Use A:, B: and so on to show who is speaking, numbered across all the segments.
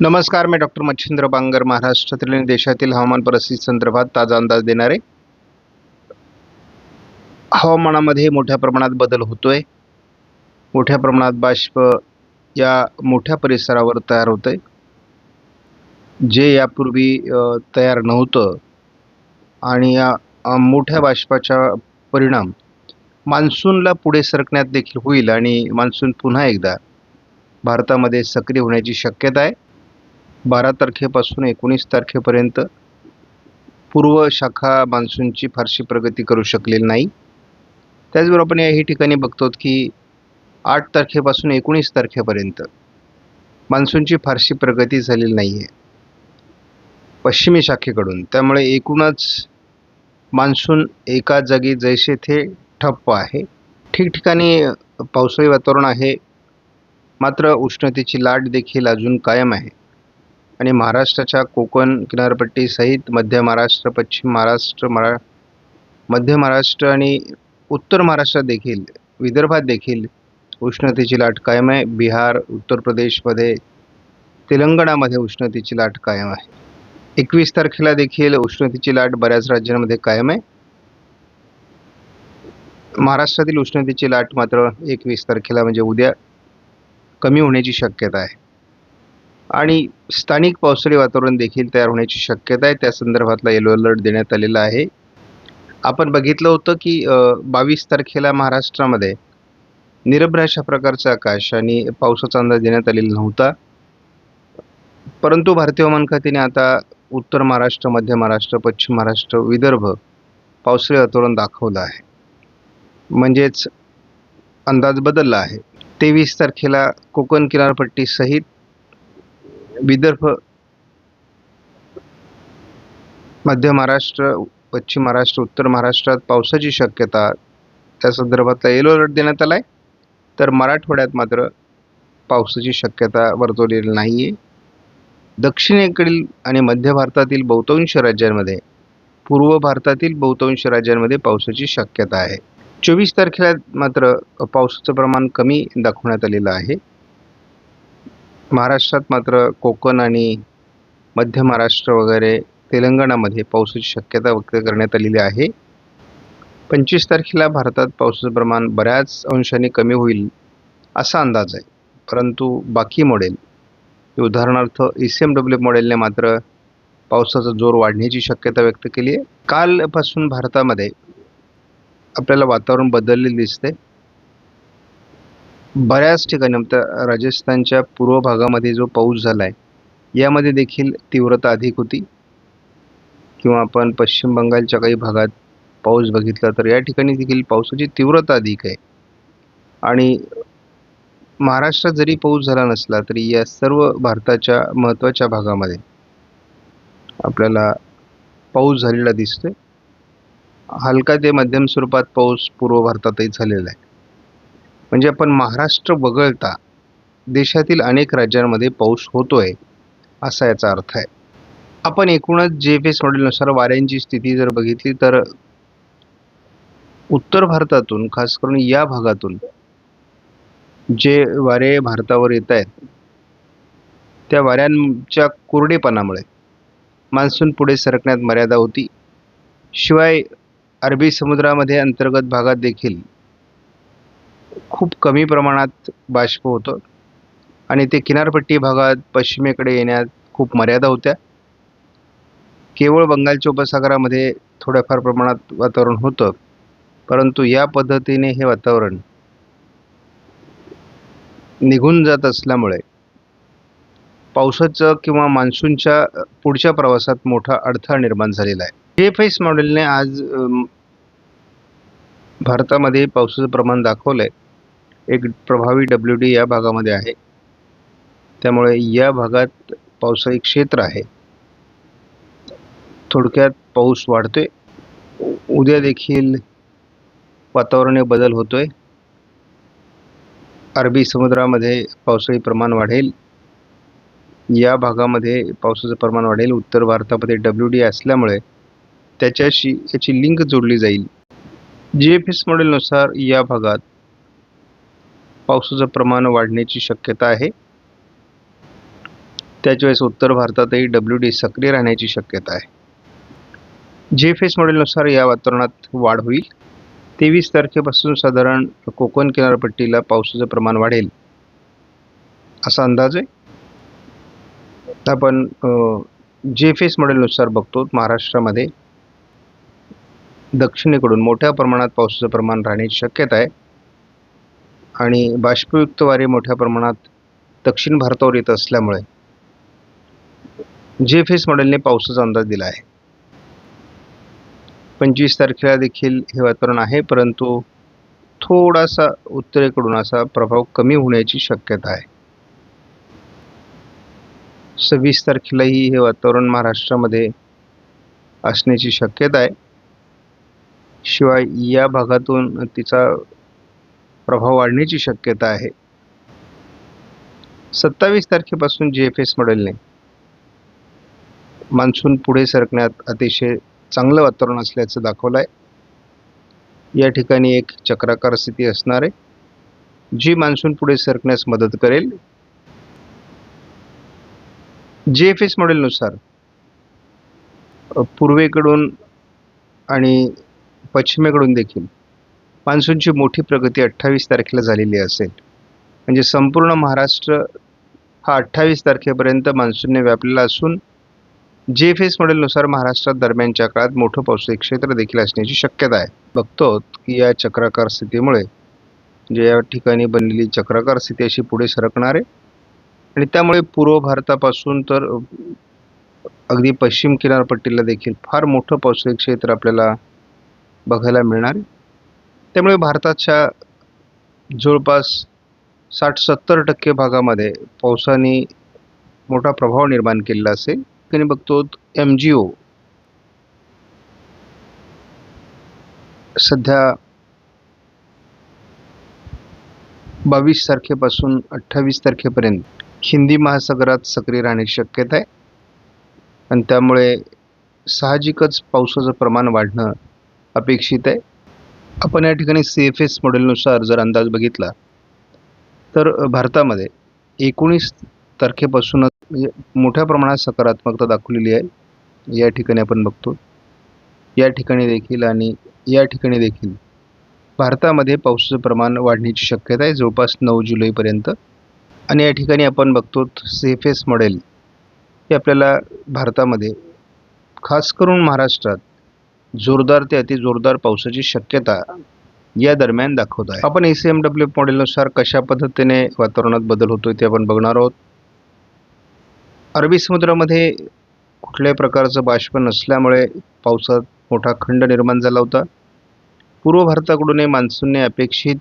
A: नमस्कार, मी डॉक्टर मच्छिंद्र बांगर महाराष्ट्रातील आणि देशातील हवामान परिस्थिती संदर्भात ताजा अंदाज देणारे. हवामानामध्ये मोठ्या प्रमाणात बदल होतोय. मोठ्या प्रमाणात बाष्प या मोठ्या परिसरावर तयार होतंय, जे यापूर्वी तयार नव्हतं. आणि या मोठ्या बाष्पाचा परिणाम मान्सूनला पुढे सरकण्यात देखील होईल आणि मान्सून पुन्हा एकदा भारतामध्ये सक्रिय होण्याची शक्यता आहे. 12 तारखेपासून 19 तारखेपर्यंत पूर्व शाखा मान्सूनची फारशी प्रगती करू शकलेली नाही. त्याचबरोबर आपण याही ठिकाणी बघतो की 8 तारखेपासून 19 तारखेपर्यंत मान्सूनची फारशी प्रगती झालेली नाही आहे पश्चिमी शाखेकडून. त्यामुळे एकूणच मान्सून एका जागी जैसे थे ठप्प आहे. ठिकठिकाणी पावसाळी वातावरण आहे, मात्र उष्णतेची लाट देखील अजून कायम आहे. आणि महाराष्ट्राच्या कोकण किनारपट्टीसहित मध्य महाराष्ट्र, पश्चिम महाराष्ट्र, मध्य महाराष्ट्र आणि उत्तर महाराष्ट्रात देखील, विदर्भात देखील उष्णतेची लाट कायम आहे. बिहार, उत्तर प्रदेशमध्ये, तेलंगणामध्ये उष्णतेची लाट कायम आहे. 21 तारखेला देखील उष्णतेची लाट बऱ्याच राज्यांमध्ये कायम आहे. महाराष्ट्रातील उष्णतेची लाट मात्र 21 तारखेला म्हणजे उद्या कमी होण्याची शक्यता आहे. आणि स्थानिक पावसाळी वातावरण देखील तयार होण्याची शक्यता आहे. त्या संदर्भातला येलो अलर्ट देण्यात आलेला आहे. आपण बघितलं होतं की 22 तारखेला महाराष्ट्रामध्ये निरभ्र अशा प्रकारचं आकाश आणि पावसाचा अंदाज देण्यात आलेला नव्हता. परंतु भारतीय हवामान खात्याने आता उत्तर महाराष्ट्र, मध्य महाराष्ट्र, पश्चिम महाराष्ट्र, विदर्भ पावसाळी वातावरण दाखवलं आहे. म्हणजेच अंदाज बदलला आहे. 23 तारखेला कोकण किनारपट्टीसहित विदर्भ, मध्य महाराष्ट्र, पश्चिम महाराष्ट्र, उत्तर महाराष्ट्रात पावसाची शक्यता, त्या संदर्भातला येलो अलर्ट देण्यात आला आहे. तर मराठवाड्यात मात्र पावसाची शक्यता वर्तवलेली नाही आहे. दक्षिणेकडील आणि मध्य भारतातील बहुतांश राज्यांमध्ये, पूर्व भारतातील बहुतांश राज्यांमध्ये पावसाची शक्यता आहे. 24 तारखेला मात्र पावसाचं प्रमाण कमी दाखवण्यात आलेलं आहे. महाराष्ट्रात मात्र कोकण आणि मध्य महाराष्ट्र वगैरे तेलंगणामध्ये पावसाची शक्यता व्यक्त करण्यात आलेली आहे. 25 तारखेला भारतात पावसाचं प्रमाण बऱ्याच अंशाने कमी होईल असा अंदाज आहे. परंतु बाकी मॉडेल, उदाहरणार्थ ECMW मॉडेलने मात्र पावसाचा जोर वाढण्याची शक्यता व्यक्त केली आहे. कालपासून भारतामध्ये आपल्याला वातावरण बदललेले दिसते. बऱ्याच ठिकाणी राजस्थानच्या पूर्व भागामध्ये जो पाऊस झाला आहे, यामध्ये देखील तीव्रता अधिक होती. किंवा आपण पश्चिम बंगालच्या काही भागात पाऊस बघितला तर या ठिकाणी देखील पावसाची तीव्रता अधिक आहे. आणि महाराष्ट्रात जरी पाऊस झाला नसला तरी या सर्व भारताच्या महत्त्वाच्या भागामध्ये आपल्याला पाऊस झालेला दिसतोय. हलका ते मध्यम स्वरूपात पाऊस पूर्व भारतातही झालेला आहे. म्हणजे आपण महाराष्ट्र वगळता देशातील अनेक राज्यांमध्ये पाऊस होतोय असा याचा अर्थ आहे. आपण एकूणच JFS मॉडेलनुसार वाऱ्यांची स्थिती जर बघितली तर उत्तर भारतातून, खास करून या भागातून जे वारे भारतावर येत आहेत, त्या वाऱ्यांच्या कोरडेपणामुळे मान्सून पुढे सरकण्यात मर्यादा होती. शिवाय अरबी समुद्रामध्ये अंतर्गत भागात देखील खूप कमी प्रमाणात बाष्प होतं आणि ते किनारपट्टी भागात पश्चिमेकडे येण्यात खूप मर्यादा होत्या. केवळ बंगालच्या उपसागरामध्ये थोड्याफार प्रमाणात वातावरण होतं. परंतु या पद्धतीने हे वातावरण निघून जात असल्यामुळे पावसाचं किंवा मान्सूनच्या पुढच्या प्रवासात मोठा अडथळा निर्माण झालेला आहे. JFS मॉडेलने आज भारतामध्ये पावसाचं प्रमाण दाखवलं आहे. एक प्रभावी WD या भागामध्ये आहे. त्यामुळे या भागात पावसाळी क्षेत्र आहे. थोडक्यात पाऊस वाढतोय. उद्या देखील वातावरणीय बदल होतोय. अरबी समुद्रामध्ये पावसाळी प्रमाण वाढेल. या भागामध्ये पावसाचं प्रमाण वाढेल. उत्तर भारतामध्ये WD असल्यामुळे त्याच्याशी याची लिंक जोडली जाईल. JFS मॉडेलनुसार या भागात पावसाचं प्रमाण वाढण्याची शक्यता आहे. त्याच वेळेस उत्तर भारतातही WD सक्रिय राहण्याची शक्यता आहे. GFS मॉडेलनुसार या वातावरणात वाढ होईल. 23 तारखेपासून साधारण कोकण किनारपट्टीला पावसाचं प्रमाण वाढेल असा अंदाज आहे. आपण GFS मॉडेलनुसार बघतो महाराष्ट्रामध्ये दक्षिणेकडून मोठ्या प्रमाणात पावसाचं प्रमाण राहण्याची शक्यता आहे आणि बाष्पयुक्त वारे मोठ्या प्रमाणात दक्षिण भारतावर येत असल्यामुळे GFS मॉडेलने पावसाचा अंदाज दिला आहे. 25 तारखेला देखील हे वातावरण आहे, परंतु थोडासा उत्तरेकडून असा प्रभाव कमी होण्याची शक्यता आहे. 26 तारखेलाही हे वातावरण महाराष्ट्रामध्ये असण्याची शक्यता आहे. शिवाय या भागातून तिचा प्रभाव वाढण्याची शक्यता आहे. 27 तारखेपासून GFS मॉडेलने मान्सून पुढे सरकण्यात अतिशय चांगलं वातावरण असल्याचं दाखवलं आहे. या ठिकाणी एक चक्राकार स्थिती असणार आहे, जी मान्सून पुढे सरकण्यास मदत करेल. GFS मॉडेलनुसार पूर्वेकडून आणि पश्चिमेकडून देखील मान्सूनची मोठी प्रगती 28 तारखेला झालेली असेल. म्हणजे संपूर्ण महाराष्ट्र हा 28 तारखेपर्यंत मान्सूनने व्यापलेला असून GFS मॉडेलनुसार महाराष्ट्रात दरम्यानच्या काळात मोठं पावसाचं क्षेत्र देखील असण्याची शक्यता आहे. बघतो की या चक्राकार स्थितीमुळे जे या ठिकाणी बनलेली चक्राकार स्थिती अशी पुढे सरकणार आहे आणि त्यामुळे पूर्व भारतापासून तर अगदी पश्चिम किनारपट्टीला देखील फार मोठं पावसाचं क्षेत्र आपल्याला बघायला मिळणार आहे. त्यामुळे भारताच्या जवळपास 60-70% भागामध्ये पावसाने मोठा प्रभाव निर्माण केलेला असेल. आणि बघतो MGO सध्या 22 तारखेपासून 28 तारखेपर्यंत हिंदी महासागरात सक्रिय राहण्याची शक्यता आहे आणि त्यामुळे साहजिकच पावसाचं प्रमाण वाढणं अपेक्षित आहे. आपण या ठिकाणी CFS मॉडेलनुसार जर अंदाज बघितला तर भारतामध्ये 19 तारखेपासूनच म्हणजे मोठ्या प्रमाणात सकारात्मकता दाखवलेली आहे. या ठिकाणी आपण बघतो, या ठिकाणी देखील आणि या ठिकाणी देखील भारतामध्ये पावसाचं प्रमाण वाढण्याची शक्यता आहे जवळपास 9 जुलैपर्यंत. आणि या ठिकाणी आपण बघतो CFS मॉडेल हे आपल्याला भारतामध्ये खास करून महाराष्ट्रात जोरदार ते अतिजोरदार पावसाची शक्यता या दरम्यान दाखवत आहे. आपण ACMW मॉडेलनुसार कशा पद्धतीने वातावरणात बदल होतोय ते आपण बघणार आहोत. अरबी समुद्रामध्ये कुठल्याही प्रकारचं बाष्प नसल्यामुळे पावसात मोठा खंड निर्माण झाला होता. पूर्व भारताकडूनही मान्सूनने अपेक्षित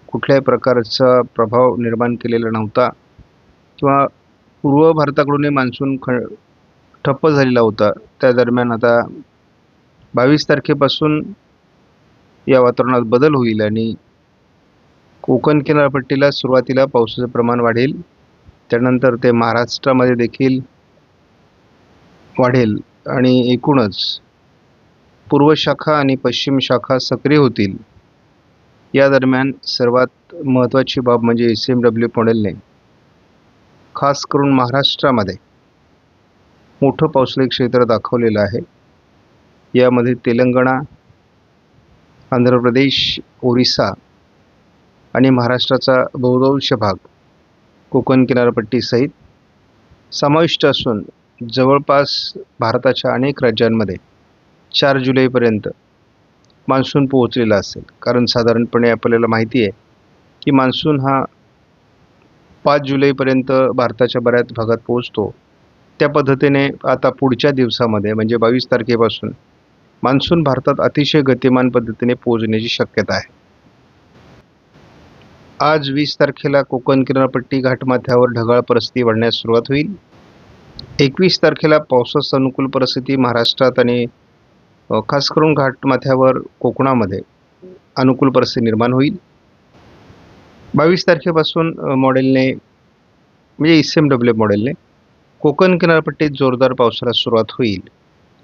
A: कुठल्याही प्रकारचा प्रभाव निर्माण केलेला नव्हता किंवा पूर्व भारताकडूनही मान्सून ठप्प झालेला होता. त्या दरम्यान आता 22 तारखेपासून या वातावरणात बदल होईल आणि कोकण किनारपट्टीला सुरुवातीला पावसाचं प्रमाण वाढेल, त्यानंतर ते महाराष्ट्रामध्ये देखील वाढेल आणि एकूणच पूर्व शाखा आणि पश्चिम शाखा सक्रिय होतील. या दरम्यान सर्वात महत्त्वाची बाब म्हणजे ACMW मॉडेलने खास करून महाराष्ट्रामध्ये मोठं पावसाचं क्षेत्र दाखवलेलं आहे. यामध्ये तेलंगणा, आंध्र प्रदेश, ओरिसा आणि महाराष्ट्राचा बहुतांश भाग कोकण किनारपट्टीसहित समाविष्ट असून जवळपास भारताच्या अनेक राज्यांमध्ये 4 जुलैपर्यंत मान्सून पोहोचलेला असेल. कारण साधारणपणे आपल्याला माहिती आहे की मान्सून हा 5 जुलैपर्यंत भारताच्या बऱ्याच भागात पोहोचतो. त्या पद्धतीने आता पुढच्या दिवसामध्ये म्हणजे 22 तारखेपासून मान्सून भारतात अतिशय गतिमान पद्धतीने पोहोचण्याची शक्यता आहे. आज 20 तारखेला कोकण किनारपट्टी घाटमाथ्यावर ढगाळ परिस्थिती वाढण्यास सुरुवात होईल. 21 तारखेला पावसास अनुकूल परिस्थिती महाराष्ट्रात आणि खास करून घाटमाथ्यावर कोकणामध्ये अनुकूल परिस्थिती निर्माण होईल. 22 तारखेपासून मॉडेलने म्हणजे ACMW मॉडेलने कोकण किनारपट्टीत जोरदार पावसाला सुरुवात होईल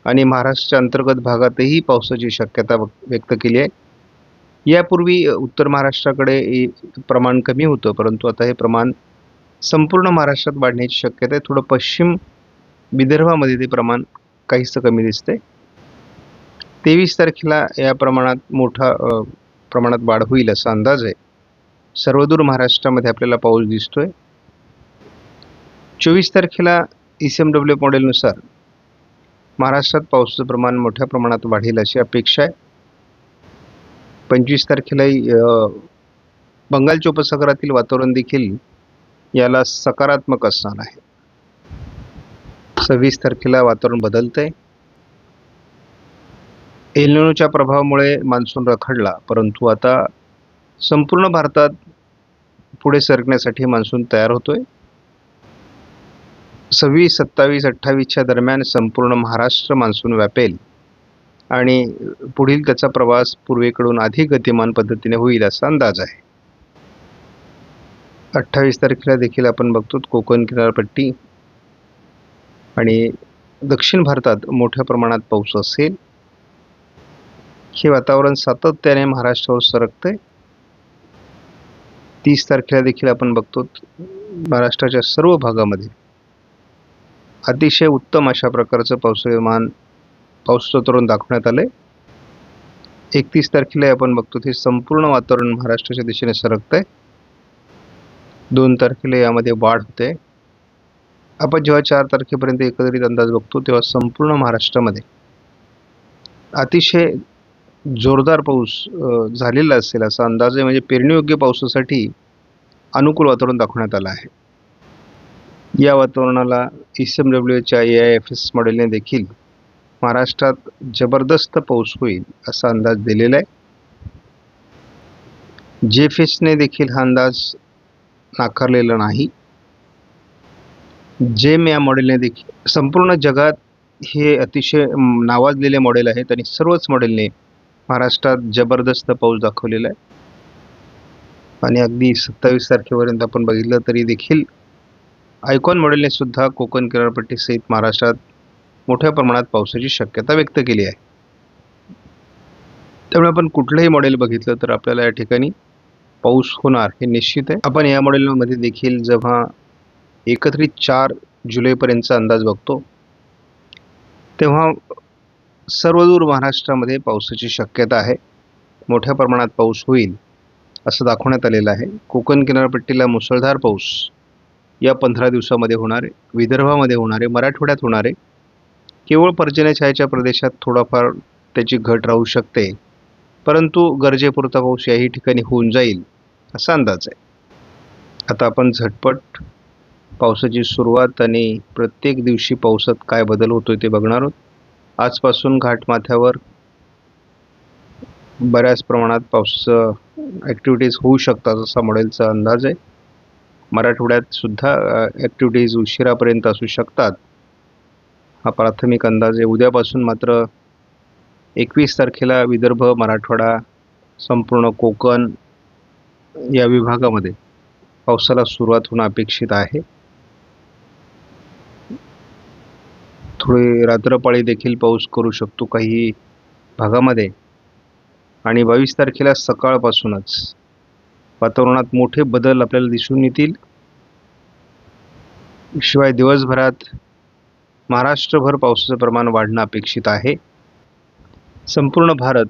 A: आणि महाराष्ट्राच्या अंतर्गत भागातही पावसाची शक्यता व्यक्त केली आहे. यापूर्वी उत्तर महाराष्ट्राकडे प्रमाण कमी होतं, परंतु आता हे प्रमाण संपूर्ण महाराष्ट्रात वाढण्याची शक्यता आहे. थोडं पश्चिम विदर्भामध्ये ते प्रमाण काहीसं कमी दिसते. 23 तारखेला या प्रमाणात मोठा प्रमाणात वाढ होईल असा अंदाज आहे. सर्वदूर महाराष्ट्रामध्ये आपल्याला पाऊस दिसतोय. 24 तारखेला ECMW मॉडेलनुसार महाराष्ट्रात पावसाचं प्रमाण मोठ्या प्रमाणात वाढेल अशी अपेक्षा आहे. 25 तारखेलाही बंगालच्या उपसागरातील वातावरण देखील याला सकारात्मक असणार आहे. 26 तारखेला वातावरण बदलतंय. एल निनोच्या प्रभावामुळे मान्सून रखडला, परंतु आता संपूर्ण भारतात पुढे सरकण्यासाठी मान्सून तयार होतोय. 26, 27, 28च्या दरम्यान संपूर्ण महाराष्ट्र मान्सून व्यापेल आणि पुढील त्याचा प्रवास पूर्वेकडून अधिक गतिमान पद्धतीने होईल असा अंदाज आहे. 28 तारखेला देखील आपण बघतो कोकण किनारपट्टी आणि दक्षिण भारतात मोठ्या प्रमाणात पाऊस असेल. हे वातावरण सातत्याने महाराष्ट्रावर सरकते. 30 तारखेला देखील आपण बघतो महाराष्ट्राच्या सर्व भागामध्ये अतिशय उत्तम अशा प्रकारचं पावसाचं वातावरण दाखवण्यात आलंय. 31 तारखेला आपण बघतो ते संपूर्ण वातावरण महाराष्ट्राच्या दिशेने सरकतंय. 2 तारखेला यामध्ये वाढ होते. आपण जेव्हा 4 तारखेपर्यंत एकत्रित अंदाज बघतो तेव्हा संपूर्ण महाराष्ट्रामध्ये अतिशय जोरदार पाऊस झालेला असेल असा अंदाज आहे. म्हणजे पेरणीयोग्य पावसासाठी अनुकूल वातावरण दाखवण्यात आलं आहे. या वातावरणाला ECMWच्या AIFS मॉडेलने देखील महाराष्ट्रात जबरदस्त पाऊस होईल असा अंदाज दिलेला आहे. JFSने देखील हा अंदाज नाकारलेला नाही. जेम या मॉडेलने देखील संपूर्ण जगात हे अतिशय नावाजलेले मॉडेल आहेत आणि सर्वच मॉडेलने महाराष्ट्रात जबरदस्त पाऊस दाखवलेला आहे. आणि अगदी 27 तारखेपर्यंत आपण बघितलं तरी देखील आयकॉन मॉडेलने सुद्धा कोकण किनारपट्टीसहित महाराष्ट्रात मोठ्या प्रमाणात पावसाची शक्यता व्यक्त केली आहे. त्यामुळे आपण कुठलंही मॉडेल बघितलं तर आपल्याला या ठिकाणी पाऊस होणार हे निश्चित आहे. आपण या मॉडेलमध्ये देखील जेव्हा एकत्रित 4 जुलैपर्यंतचा अंदाज बघतो तेव्हा सर्वदूर महाराष्ट्रामध्ये पावसाची शक्यता आहे. मोठ्या प्रमाणात पाऊस होईल असं दाखवण्यात आलेलं आहे. कोकण किनारपट्टीला मुसळधार पाऊस या 15 दिवसामध्ये होणार आहे. विदर्भामध्ये होणार आहे. मराठवाड्यात होणार आहे. केवळ पर्जन्यछायेच्या प्रदेशात थोडाफार त्याची घट राहू शकते, परंतु गरजेपुरता पाऊस याही ठिकाणी होऊन जाईल असा अंदाज आहे. आता आपण झटपट पावसाची सुरुवात आणि प्रत्येक दिवशी पावसात काय बदल होतोय ते बघणार आहोत. आजपासून घाटमाथ्यावर बऱ्याच प्रमाणात पावसाचं ॲक्टिव्हिटीज होऊ शकतात असा मॉडेलचा अंदाज आहे. मराठवाड्यात सुद्धा ॲक्टिव्हिटीज उशिरापर्यंत असू शकतात हा प्राथमिक अंदाज आहे. उद्यापासून मात्र 21 तारखेला विदर्भ, मराठवाडा, संपूर्ण कोकण या विभागामध्ये पावसाला सुरुवात होणं अपेक्षित आहे. थोडी रात्रपाळी देखील पाऊस करू शकतो काही भागामध्ये आणि 22 तारखेला सकाळपासूनच वातावरणात मोठे बदल आपल्याला दिसून येतील. शिवाय दिवसभरात महाराष्ट्रभर पावसाचं प्रमाण वाढणं अपेक्षित आहे. संपूर्ण भारत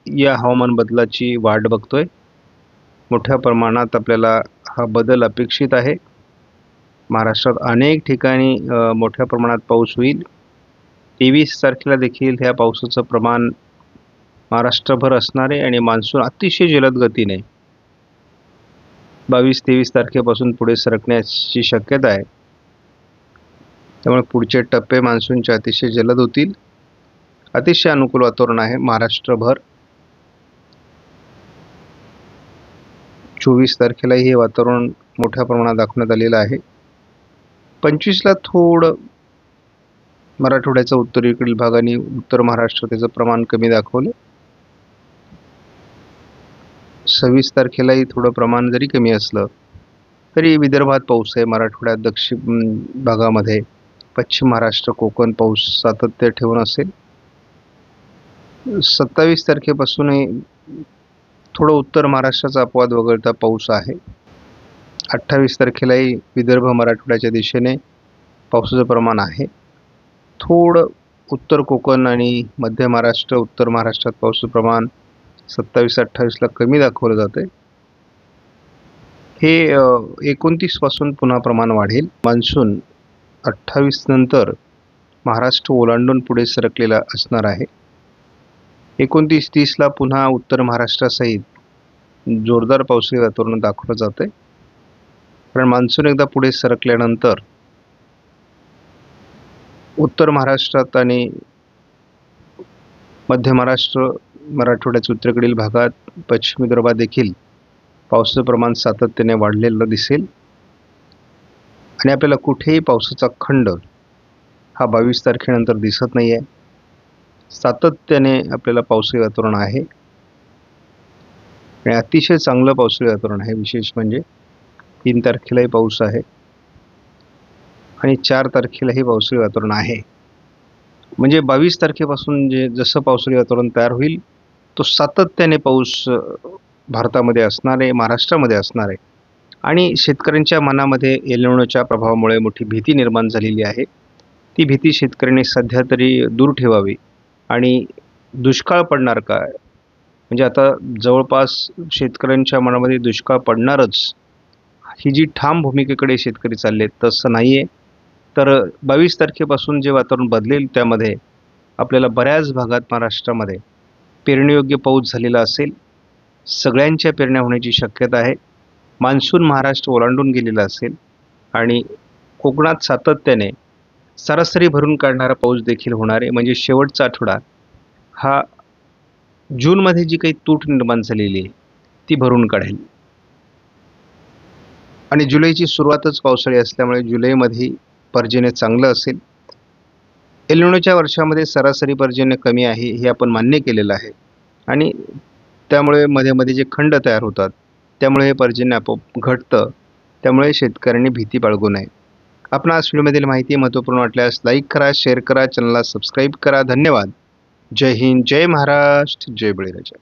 A: या हवामान बदलाची वाट बघतोय. मोठ्या प्रमाणात आपल्याला हा बदल अपेक्षित आहे. महाराष्ट्रात अनेक ठिकाणी मोठ्या प्रमाणात पाऊस होईल. 23 तारखेला देखील ह्या पावसाचं प्रमाण महाराष्ट्रभर असणार आहे आणि मान्सून अतिशय जलद गतीने 22-23 तारखेपासून पुढे सरकण्याची शक्यता आहे. त्यामुळे पुढचे टप्पे मान्सूनचे अतिशय जलद होतील. अतिशय अनुकूल वातावरण आहे महाराष्ट्रभर. 24 तारखेलाही हे वातावरण मोठ्या प्रमाणात दाखवण्यात आलेलं आहे. 25ला थोडं मराठवाड्याचा उत्तरेकडील भाग आणि उत्तर महाराष्ट्र त्याचं प्रमाण कमी दाखवलं. 26 तारखेलाही थोडं प्रमाण जरी कमी असलं तरी विदर्भात पाऊस आहे. मराठवाड्यात, दक्षिण भागामध्ये, पश्चिम महाराष्ट्र, कोकण पाऊस सातत्य ठेवून असेल. 27 तारखेपासूनही थोडं उत्तर महाराष्ट्राचा अपवाद वगळता पाऊस आहे. 28 तारखेलाही विदर्भ मराठवाड्याच्या दिशेने पावसाचं प्रमाण आहे. थोडं उत्तर कोकण आणि मध्य महाराष्ट्र, उत्तर महाराष्ट्रात पावसाचं प्रमाण 27-28ला कमी दाखवलं जाते. हे 29 पासून पुन्हा प्रमाण वाढेल. मान्सून 28 नंतर महाराष्ट्र ओलांडून पुढे सरकलेला असणार आहे. 29-30ला पुन्हा उत्तर महाराष्ट्रासहित जोरदार पावसाळी वातावरण दाखवलं जाते. कारण मान्सून एकदा पुढे सरकल्यानंतर उत्तर महाराष्ट्रात आणि मध्य महाराष्ट्र, मराठवाड्याच्या उत्तरेकडील भागात, पश्चिम विदर्भात देखील पावसाचं प्रमाण सातत्याने वाढलेलं दिसेल आणि आपल्याला कुठेही पावसाचा खंड हा 22 तारखेनंतर दिसत नाही आहे. सातत्याने आपल्याला पावसाळी वातावरण आहे आणि अतिशय चांगलं पावसाळी वातावरण आहे. विशेष म्हणजे 3 तारखेलाही पाऊस आहे आणि 4 तारखेलाही पावसाळी वातावरण आहे. म्हणजे 22 तारखेपासून जसं पावसाळी वातावरण तयार होईल तो सातत्याने पाऊस भारतामध्ये असणार आहे, महाराष्ट्रामध्ये असणार आहे आणि शेतकऱ्यांच्या मनामध्ये एल निनोच्या प्रभावामुळे मोठी भीती निर्माण झालेली आहे. ती भीती शेतकऱ्यांनी सध्या तरी दूर ठेवावी आणि दुष्काळ पडणार काय, म्हणजे आता जवळपास शेतकऱ्यांच्या मनामध्ये दुष्काळ पडणारच ही जी ठाम भूमिकेकडे शेतकरी चालले तसं नाही आहे. तर 22 तारखेपासून जे वातावरण बदलेल त्यामध्ये आपल्याला बऱ्याच भागात महाराष्ट्रामध्ये पेरणीयोग्य पाऊस झालेला असेल. सगळ्यांच्या पेरण्या होण्याची शक्यता आहे. मान्सून महाराष्ट्र ओलांडून गेलेला असेल आणि कोकणात सातत्याने सरासरी भरून काढणारा पाऊस देखील होणार आहे. म्हणजे शेवटचा आठवडा हा जूनमध्ये जी काही तूट निर्माण झालेली आहे ती भरून काढेल आणि जुलैची सुरुवातच पावसाळी असल्यामुळे जुलैमध्ये पर्जन्य चांगलं असेल. एल निनोच्या वर्षामध्ये सरासरी पर्जन्य कमी आहे हे आपण मान्य केलेलं आहे आणि त्यामुळे मध्ये मध्ये जे खंड तयार होतात त्यामुळे हे पर्जन्य आपोआप घटतं. त्यामुळे शेतकऱ्यांनी भीती बाळगू नये. आपणास व्हिडिओमधील माहिती महत्त्वपूर्ण वाटल्यास लाईक करा, शेअर करा, चॅनलला सबस्क्राईब करा. धन्यवाद. जय हिंद, जय महाराष्ट्र, जय बळीराजा.